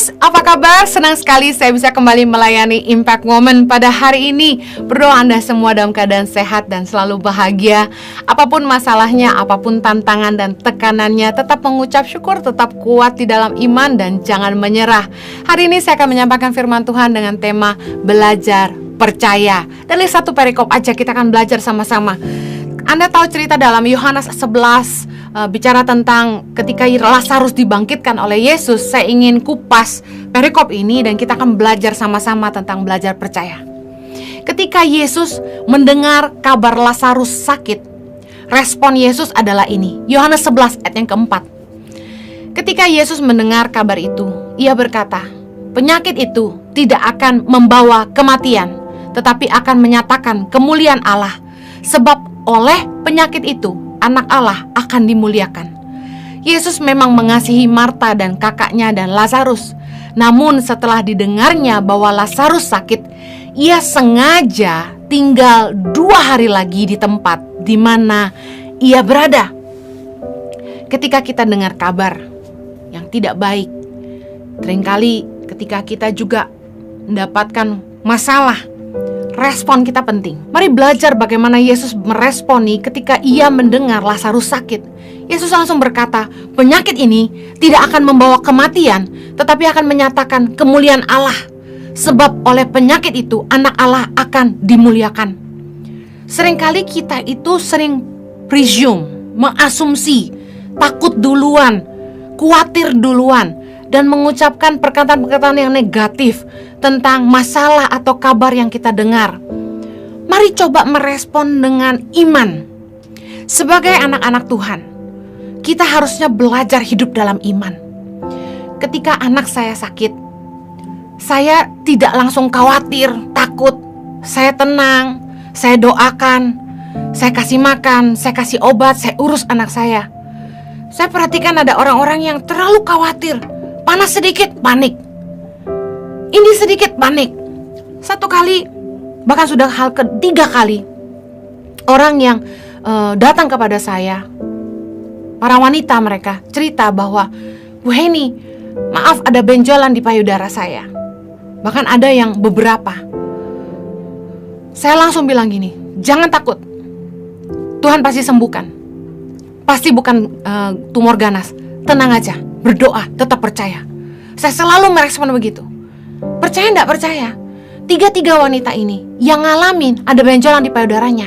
guys, apa kabar? Senang sekali saya bisa kembali melayani Impact Woman pada hari ini. Berdoa Anda semua dalam keadaan sehat dan selalu bahagia. Apapun masalahnya, apapun tantangan dan tekanannya, tetap mengucap syukur, tetap kuat di dalam iman dan jangan menyerah. Hari ini saya akan menyampaikan firman Tuhan dengan tema belajar percaya. Dari satu perikop aja kita akan belajar sama-sama. Anda tahu cerita dalam Yohanes 11 bicara tentang ketika Lazarus dibangkitkan oleh Yesus. Saya ingin kupas perikop ini dan kita akan belajar sama-sama tentang belajar percaya. Ketika Yesus mendengar kabar Lazarus sakit, respon Yesus adalah ini. Yohanes 11 ayat yang keempat. Ketika Yesus mendengar kabar itu, ia berkata, penyakit itu tidak akan membawa kematian, tetapi akan menyatakan kemuliaan Allah. Sebab oleh penyakit itu anak Allah akan dimuliakan. Yesus memang mengasihi Marta dan kakaknya dan Lazarus. Namun setelah didengarnya bahwa Lazarus sakit, ia sengaja tinggal 2 hari lagi di tempat di mana ia berada. Ketika kita dengar kabar yang tidak baik, seringkali ketika kita juga mendapatkan masalah, respon kita penting. Mari belajar bagaimana Yesus meresponi ketika ia mendengar Lazarus sakit. Yesus langsung berkata, penyakit ini tidak akan membawa kematian, tetapi akan menyatakan kemuliaan Allah. Sebab oleh penyakit itu anak Allah akan dimuliakan. Seringkali kita itu sering presume, mengasumsi, takut duluan, khawatir duluan, dan mengucapkan perkataan-perkataan yang negatif tentang masalah atau kabar yang kita dengar. Mari coba merespon dengan iman. Sebagai anak-anak Tuhan, kita harusnya belajar hidup dalam iman. Ketika anak saya sakit, saya tidak langsung khawatir, takut. Saya tenang, saya doakan, saya kasih makan, saya kasih obat, saya urus anak saya. Saya perhatikan ada orang-orang yang terlalu khawatir. Panas sedikit, panik. Ini sedikit, panik. 1 kali, bahkan sudah hal ketiga kali, orang yang datang kepada saya, para wanita mereka, cerita bahwa, Bu Heni, maaf ada benjolan di payudara saya. Bahkan ada yang beberapa. Saya langsung bilang gini, jangan takut, Tuhan pasti sembuhkan. Pasti bukan tumor ganas. Tenang aja, berdoa, tetap percaya. Saya selalu merespon begitu. Percaya enggak percaya? 3 wanita ini yang ngalamin ada benjolan di payudaranya.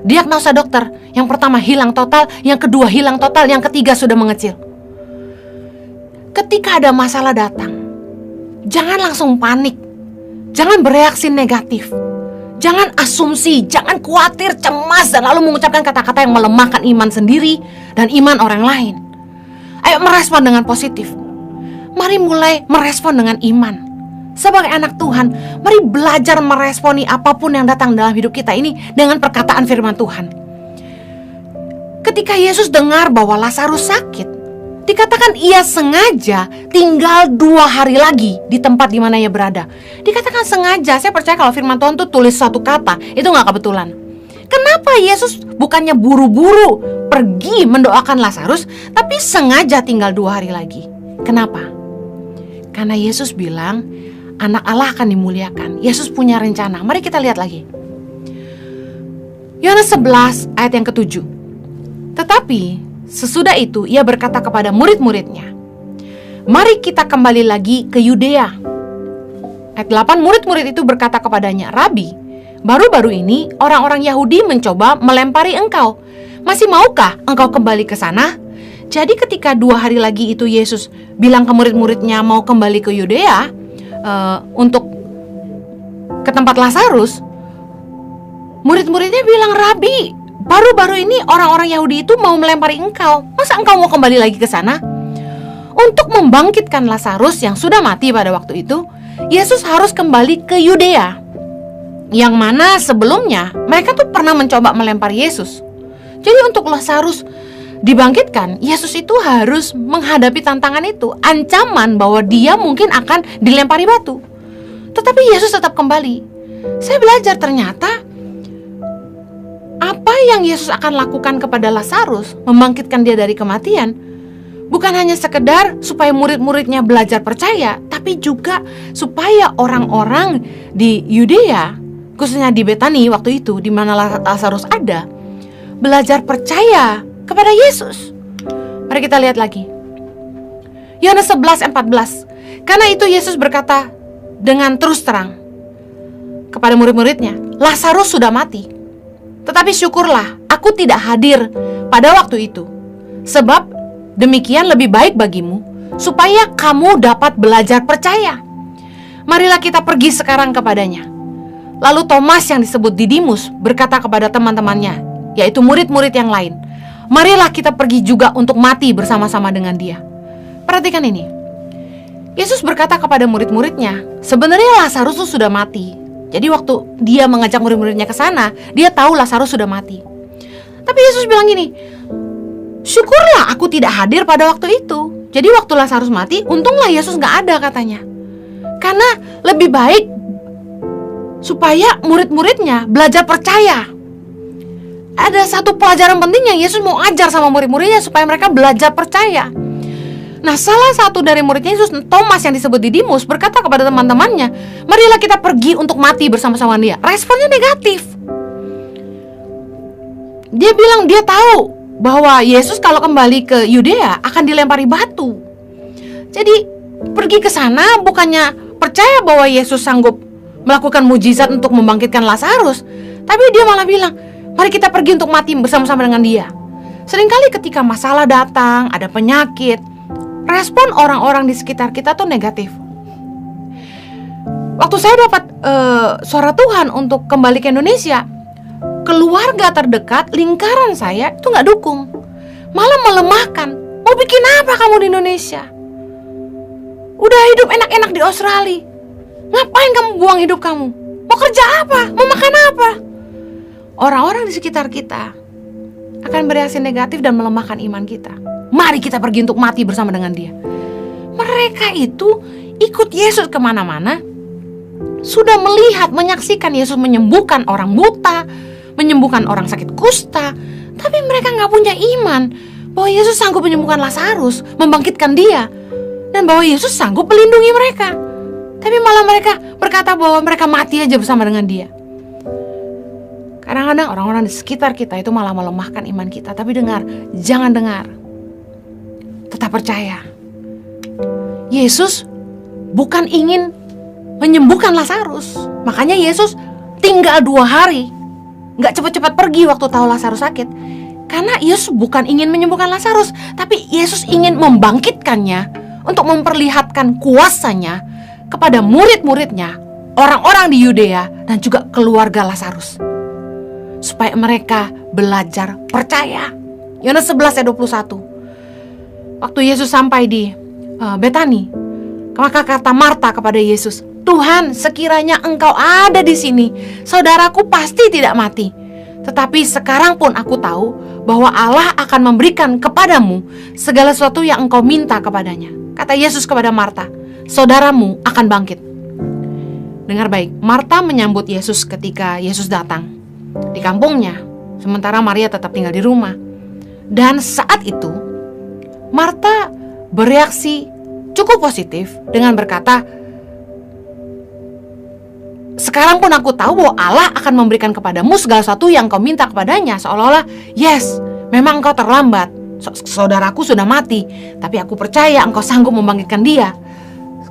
Diagnosa dokter, yang pertama hilang total, yang kedua hilang total, yang ketiga sudah mengecil. Ketika ada masalah datang, jangan langsung panik. Jangan bereaksi negatif. Jangan asumsi, jangan khawatir, cemas, dan lalu mengucapkan kata-kata yang melemahkan iman sendiri dan iman orang lain. Ayo merespon dengan positif. Mari mulai merespon dengan iman. Sebagai anak Tuhan, mari belajar meresponi apapun yang datang dalam hidup kita ini dengan perkataan firman Tuhan. Ketika Yesus dengar bahwa Lazarus sakit, dikatakan ia sengaja tinggal 2 hari lagi di tempat di mana ia berada. Dikatakan sengaja. Saya percaya kalau firman Tuhan tuh tulis satu kata, itu gak kebetulan. Kenapa Yesus bukannya buru-buru pergi mendoakan Lazarus, tapi sengaja tinggal 2 hari lagi? Kenapa? Karena Yesus bilang anak Allah akan dimuliakan. Yesus punya rencana. Mari kita lihat lagi. Yohanes 11 ayat yang ke-7. Tetapi sesudah itu ia berkata kepada murid-muridnya, mari kita kembali lagi ke Yudea. Ayat 8, murid-murid itu berkata kepadanya, Rabi, baru-baru ini orang-orang Yahudi mencoba melempari engkau. Masih maukah engkau kembali ke sana? Jadi ketika 2 hari lagi itu Yesus bilang ke murid-muridnya mau kembali ke Yudea untuk ke tempat Lazarus, murid-muridnya bilang, Rabi, baru-baru ini orang-orang Yahudi itu mau melempari engkau. Masa engkau mau kembali lagi ke sana? Untuk membangkitkan Lazarus yang sudah mati pada waktu itu, Yesus harus kembali ke Yudea, yang mana sebelumnya mereka tuh pernah mencoba melempari Yesus. Jadi untuk Lazarus dibangkitkan, Yesus itu harus menghadapi tantangan itu, ancaman bahwa dia mungkin akan dilempari batu. Tetapi Yesus tetap kembali. Saya belajar ternyata apa yang Yesus akan lakukan kepada Lazarus, membangkitkan dia dari kematian, bukan hanya sekedar supaya murid-muridnya belajar percaya, tapi tetapi juga supaya orang-orang di Yudea, khususnya di Betani waktu itu di mana Lazarus ada, belajar percaya kepada Yesus. Mari kita lihat lagi. Yohanes 11:14. Karena itu Yesus berkata dengan terus terang kepada murid-muridnya, Lazarus sudah mati. Tetapi syukurlah aku tidak hadir pada waktu itu, sebab demikian lebih baik bagimu, supaya kamu dapat belajar percaya. Marilah kita pergi sekarang kepadanya. Lalu Thomas yang disebut Didimus berkata kepada teman-temannya, yaitu murid-murid yang lain, marilah kita pergi juga untuk mati bersama-sama dengan dia. Perhatikan ini. Yesus berkata kepada murid-muridnya, sebenarnya Lazarus sudah mati. Jadi waktu dia mengajak murid-muridnya ke sana, dia tahu Lazarus sudah mati. Tapi Yesus bilang gini, syukurlah aku tidak hadir pada waktu itu. Jadi waktu Lazarus mati, untunglah Yesus gak ada katanya. Karena lebih baik supaya murid-muridnya belajar percaya. Ada satu pelajaran penting yang Yesus mau ajar sama murid-muridnya supaya mereka belajar percaya. Nah, salah satu dari murid Yesus, Thomas yang disebut Didimus, berkata kepada teman-temannya, marilah kita pergi untuk mati bersama-sama dia. Responnya negatif. Dia bilang dia tahu bahwa Yesus kalau kembali ke Yudea akan dilempari batu. Jadi pergi ke sana bukannya percaya bahwa Yesus sanggup melakukan mujizat untuk membangkitkan Lazarus, tapi dia malah bilang, mari kita pergi untuk mati bersama-sama dengan dia. Seringkali ketika masalah datang, ada penyakit, respon orang-orang di sekitar kita tuh negatif. Waktu saya dapat suara Tuhan untuk kembali ke Indonesia, keluarga terdekat, lingkaran saya itu gak dukung, malah melemahkan. Mau bikin apa kamu di Indonesia? Udah hidup enak-enak di Australia, ngapain kamu buang hidup kamu? Mau kerja apa? Mau makan apa? Orang-orang di sekitar kita akan bereaksi negatif dan melemahkan iman kita. Mari kita pergi untuk mati bersama dengan dia. Mereka itu ikut Yesus kemana-mana, sudah melihat, menyaksikan Yesus menyembuhkan orang buta, menyembuhkan orang sakit kusta, tapi mereka gak punya iman bahwa Yesus sanggup menyembuhkan Lazarus, membangkitkan dia, dan bahwa Yesus sanggup melindungi mereka. Tapi malah mereka berkata bahwa mereka mati aja bersama dengan dia. Kadang-kadang orang-orang di sekitar kita itu malah melemahkan iman kita. Tapi dengar, jangan dengar, tetap percaya. Yesus bukan ingin menyembuhkan Lazarus. Makanya Yesus tinggal 2 hari, gak cepat-cepat pergi waktu tahu Lazarus sakit. Karena Yesus bukan ingin menyembuhkan Lazarus, tapi Yesus ingin membangkitkannya untuk memperlihatkan kuasanya kepada murid-muridnya, orang-orang di Yudea dan juga keluarga Lazarus, supaya mereka belajar percaya. Yohanes 11:21. Waktu Yesus sampai di Betani, maka kata Marta kepada Yesus, Tuhan, sekiranya engkau ada di sini, saudaraku pasti tidak mati. Tetapi sekarang pun aku tahu bahwa Allah akan memberikan kepadamu segala sesuatu yang engkau minta kepadanya. Kata Yesus kepada Marta, saudaramu akan bangkit. Dengar baik, Marta menyambut Yesus ketika Yesus datang di kampungnya, sementara Maria tetap tinggal di rumah. Dan saat itu Marta bereaksi cukup positif dengan berkata, sekarang pun aku tahu bahwa Allah akan memberikan kepadamu segala sesuatu yang kau minta kepadanya. Seolah-olah, yes, memang engkau terlambat, saudaraku sudah mati, tapi aku percaya engkau sanggup membangkitkan dia.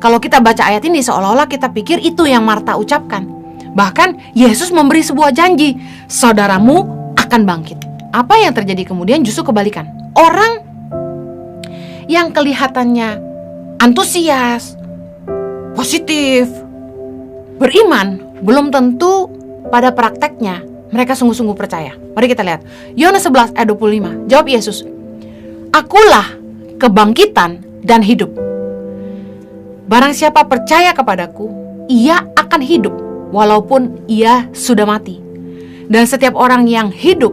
Kalau kita baca ayat ini, seolah-olah kita pikir itu yang Marta ucapkan. Bahkan Yesus memberi sebuah janji, saudaramu akan bangkit. Apa yang terjadi kemudian justru kebalikan. Orang yang kelihatannya antusias, positif, beriman, belum tentu pada prakteknya mereka sungguh-sungguh percaya. Mari kita lihat Yohanes 11:25. Jawab Yesus, akulah kebangkitan dan hidup. Barang siapa percaya kepadaku, ia akan hidup walaupun ia sudah mati. Dan setiap orang yang hidup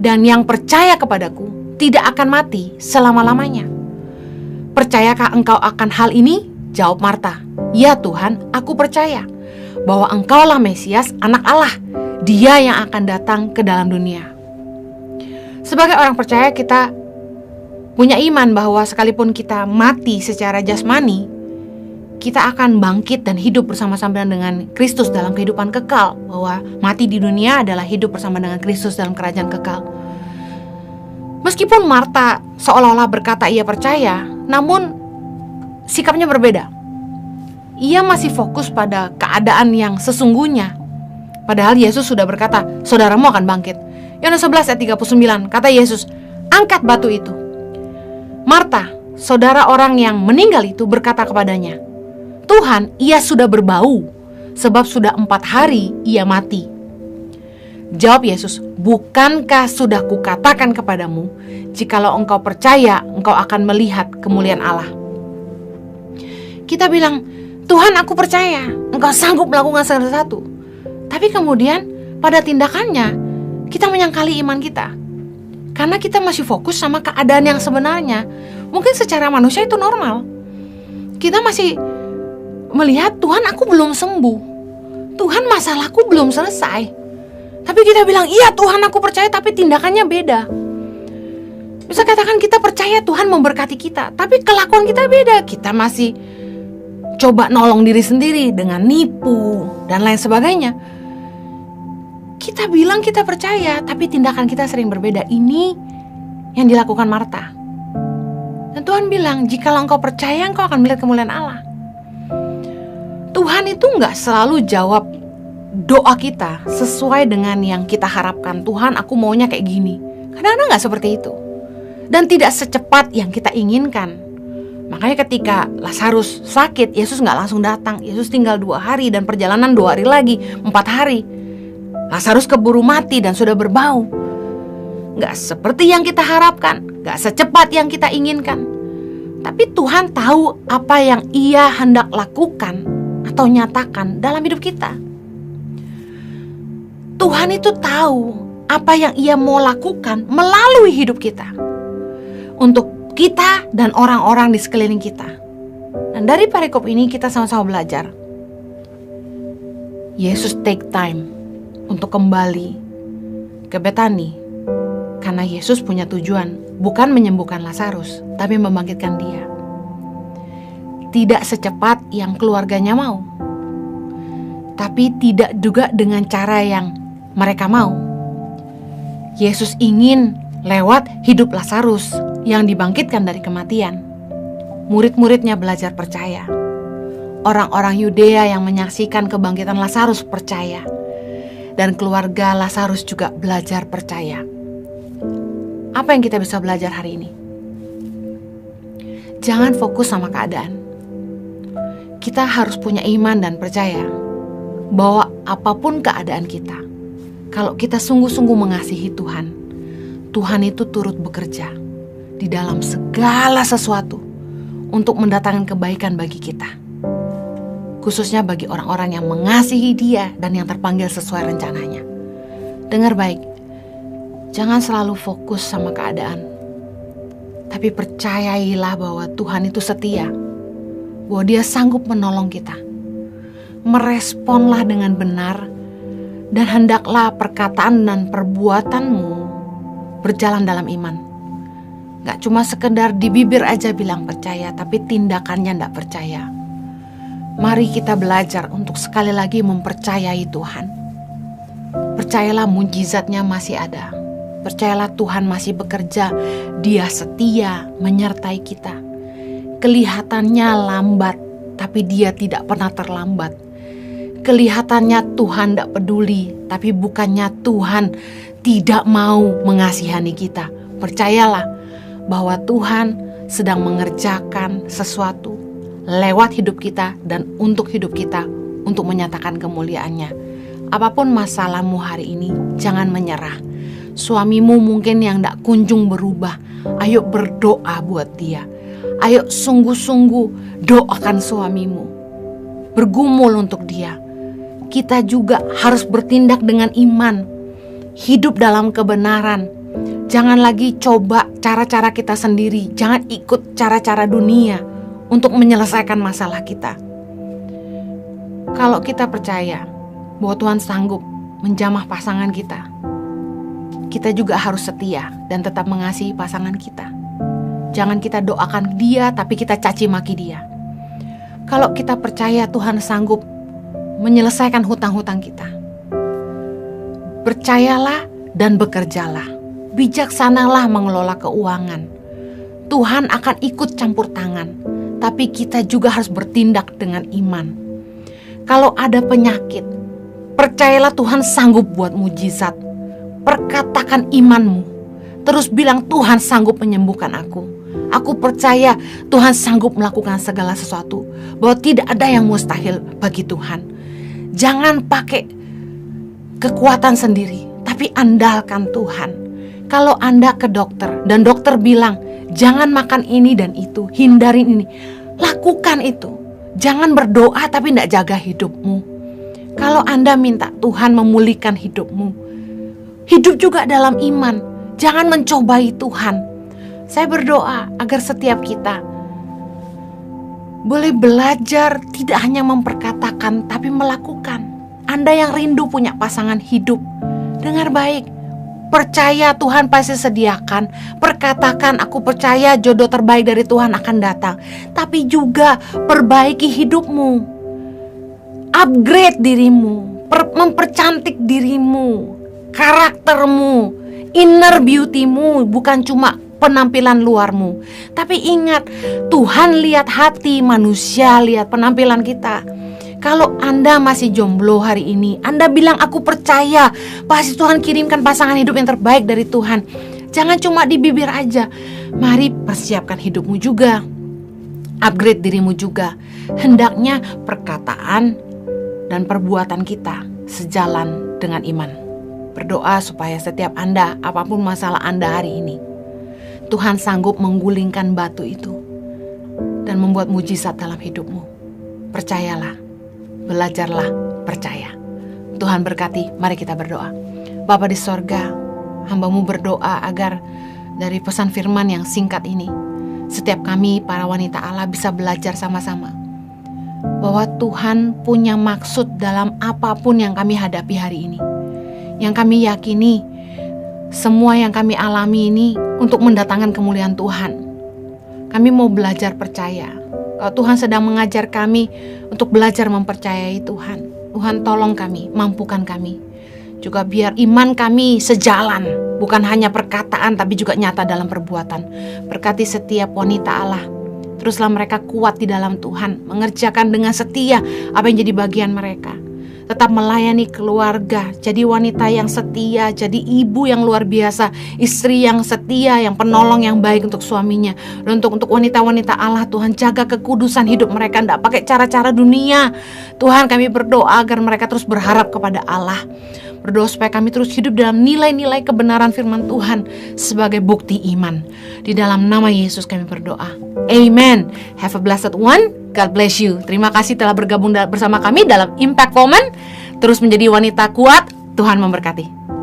dan yang percaya kepadaku tidak akan mati selama-lamanya. Percayakah engkau akan hal ini? Jawab Marta, ya Tuhan, aku percaya bahwa engkaulah Mesias, anak Allah, dia yang akan datang ke dalam dunia. Sebagai orang percaya, kita punya iman bahwa sekalipun kita mati secara jasmani, kita akan bangkit dan hidup bersama-sama dengan Kristus dalam kehidupan kekal, bahwa mati di dunia adalah hidup bersama dengan Kristus dalam kerajaan kekal. Meskipun Marta seolah-olah berkata ia percaya, namun sikapnya berbeda. Ia masih fokus pada keadaan yang sesungguhnya, padahal Yesus sudah berkata, saudaramu akan bangkit. Yohanes 11 ayat 39, kata Yesus, angkat batu itu. Marta, saudara orang yang meninggal itu, berkata kepadanya, Tuhan, ia sudah berbau, sebab sudah 4 hari ia mati. Jawab Yesus, bukankah sudah kukatakan kepadamu, jikalau engkau percaya, engkau akan melihat kemuliaan Allah. Kita bilang, Tuhan, aku percaya, engkau sanggup melakukan segala sesuatu. Tapi kemudian pada tindakannya kita menyangkali iman kita, karena kita masih fokus sama keadaan yang sebenarnya. Mungkin secara manusia itu normal. Kita masih melihat, Tuhan, aku belum sembuh, Tuhan, masalahku belum selesai. Tapi kita bilang, iya Tuhan, aku percaya, tapi tindakannya beda. Bisa katakan kita percaya Tuhan memberkati kita, tapi kelakuan kita beda. Kita masih coba nolong diri sendiri dengan nipu dan lain sebagainya. Kita bilang kita percaya, tapi tindakan kita sering berbeda. Ini yang dilakukan Marta. Dan Tuhan bilang, jikalau engkau percaya, engkau akan melihat kemuliaan Allah. Tuhan itu gak selalu jawab doa kita sesuai dengan yang kita harapkan. Tuhan, aku maunya kayak gini. Kadang-kadang gak seperti itu, dan tidak secepat yang kita inginkan. Makanya ketika Lazarus sakit, Yesus gak langsung datang. Yesus tinggal 2 hari, dan perjalanan 2 hari lagi, 4 hari. Lazarus keburu mati dan sudah berbau. Gak seperti yang kita harapkan, gak secepat yang kita inginkan. Tapi Tuhan tahu apa yang Ia hendak lakukan atau nyatakan dalam hidup kita. Tuhan itu tahu apa yang Ia mau lakukan melalui hidup kita, untuk kita dan orang-orang di sekeliling kita. Dan dari perikop ini kita sama-sama belajar, Yesus take time untuk kembali ke Betani, karena Yesus punya tujuan, bukan menyembuhkan Lazarus, tapi membangkitkan dia. Tidak secepat yang keluarganya mau, tapi tidak juga dengan cara yang mereka mau. Yesus ingin lewat hidup Lazarus yang dibangkitkan dari kematian, murid-muridnya belajar percaya. Orang-orang Yudea yang menyaksikan kebangkitan Lazarus percaya, dan keluarga Lazarus juga belajar percaya. Apa yang kita bisa belajar hari ini? Jangan fokus sama keadaan. Kita harus punya iman dan percaya bahwa apapun keadaan kita, kalau kita sungguh-sungguh mengasihi Tuhan, Tuhan itu turut bekerja di dalam segala sesuatu untuk mendatangkan kebaikan bagi kita, khususnya bagi orang-orang yang mengasihi Dia dan yang terpanggil sesuai rencananya. Dengar baik, jangan selalu fokus sama keadaan, tapi percayailah bahwa Tuhan itu setia, bahwa Dia sanggup menolong kita. Meresponlah dengan benar, dan hendaklah perkataan dan perbuatanmu berjalan dalam iman. Gak cuma sekedar di bibir aja bilang percaya, tapi tindakannya gak percaya. Mari kita belajar untuk sekali lagi mempercayai Tuhan. Percayalah mujizatnya masih ada. Percayalah Tuhan masih bekerja. Dia setia menyertai kita. Kelihatannya lambat, tapi Dia tidak pernah terlambat. Kelihatannya Tuhan tidak peduli, tapi bukannya Tuhan tidak mau mengasihani kita. Percayalah bahwa Tuhan sedang mengerjakan sesuatu lewat hidup kita dan untuk hidup kita, untuk menyatakan kemuliaannya. Apapun masalahmu hari ini, jangan menyerah. Suamimu mungkin yang tidak kunjung berubah, ayo berdoa buat dia. Ayo sungguh-sungguh doakan suamimu, bergumul untuk dia. Kita juga harus bertindak dengan iman, hidup dalam kebenaran. Jangan lagi coba cara-cara kita sendiri. Jangan ikut cara-cara dunia untuk menyelesaikan masalah kita. Kalau kita percaya bahwa Tuhan sanggup menjamah pasangan kita, kita juga harus setia dan tetap mengasihi pasangan kita. Jangan kita doakan dia tapi kita caci maki dia. Kalau kita percaya Tuhan sanggup menyelesaikan hutang-hutang kita, percayalah dan bekerjalah. Bijaksanalah mengelola keuangan. Tuhan akan ikut campur tangan, tapi kita juga harus bertindak dengan iman. Kalau ada penyakit, percayalah Tuhan sanggup buat mujizat. Perkatakan imanmu, terus bilang Tuhan sanggup menyembuhkan aku. Aku percaya Tuhan sanggup melakukan segala sesuatu, bahwa tidak ada yang mustahil bagi Tuhan. Jangan pakai kekuatan sendiri, tapi andalkan Tuhan. Kalau Anda ke dokter dan dokter bilang jangan makan ini dan itu, hindarin ini, lakukan itu. Jangan berdoa tapi tidak jaga hidupmu. Kalau Anda minta Tuhan memulihkan hidupmu, hidup juga dalam iman. Jangan mencobai Tuhan. Saya berdoa agar setiap kita boleh belajar tidak hanya memperkatakan tapi melakukan. Anda yang rindu punya pasangan hidup, dengar baik. Percaya Tuhan pasti sediakan. Perkatakan aku percaya jodoh terbaik dari Tuhan akan datang. Tapi juga perbaiki hidupmu, upgrade dirimu, mempercantik dirimu, karaktermu, inner beautymu, bukan cuma penampilan luarmu. Tapi ingat, Tuhan lihat hati, manusia lihat penampilan kita. Kalau Anda masih jomblo hari ini, Anda bilang aku percaya pasti Tuhan kirimkan pasangan hidup yang terbaik dari Tuhan. Jangan cuma di bibir aja. Mari persiapkan hidupmu juga, upgrade dirimu juga. Hendaknya perkataan dan perbuatan kita sejalan dengan iman. Berdoa supaya setiap Anda, apapun masalah Anda hari ini, Tuhan sanggup menggulingkan batu itu dan membuat mujizat dalam hidupmu. Percayalah, belajarlah percaya. Tuhan berkati, mari kita berdoa. Bapa di sorga, hamba-Mu berdoa agar dari pesan firman yang singkat ini, setiap kami para wanita Allah bisa belajar sama-sama bahwa Tuhan punya maksud dalam apapun yang kami hadapi hari ini. Yang kami yakini, semua yang kami alami ini untuk mendatangkan kemuliaan Tuhan. Kami mau belajar percaya. Kalau Tuhan sedang mengajar kami untuk belajar mempercayai Tuhan, Tuhan tolong kami, mampukan kami. Juga biar iman kami sejalan, bukan hanya perkataan tapi juga nyata dalam perbuatan. Berkati setiap wanita Allah. Teruslah mereka kuat di dalam Tuhan, mengerjakan dengan setia apa yang jadi bagian mereka. Tetap melayani keluarga, jadi wanita yang setia, jadi ibu yang luar biasa, istri yang setia, yang penolong yang baik untuk suaminya. Dan untuk wanita-wanita Allah, Tuhan jaga kekudusan hidup mereka, tidak pakai cara-cara dunia. Tuhan, kami berdoa agar mereka terus berharap kepada Allah. Berdoa supaya kami terus hidup dalam nilai-nilai kebenaran firman Tuhan sebagai bukti iman. Di dalam nama Yesus kami berdoa. Amen. Have a blessed one. God bless you. Terima kasih telah bergabung bersama kami dalam Impact Woman. Terus menjadi wanita kuat. Tuhan memberkati.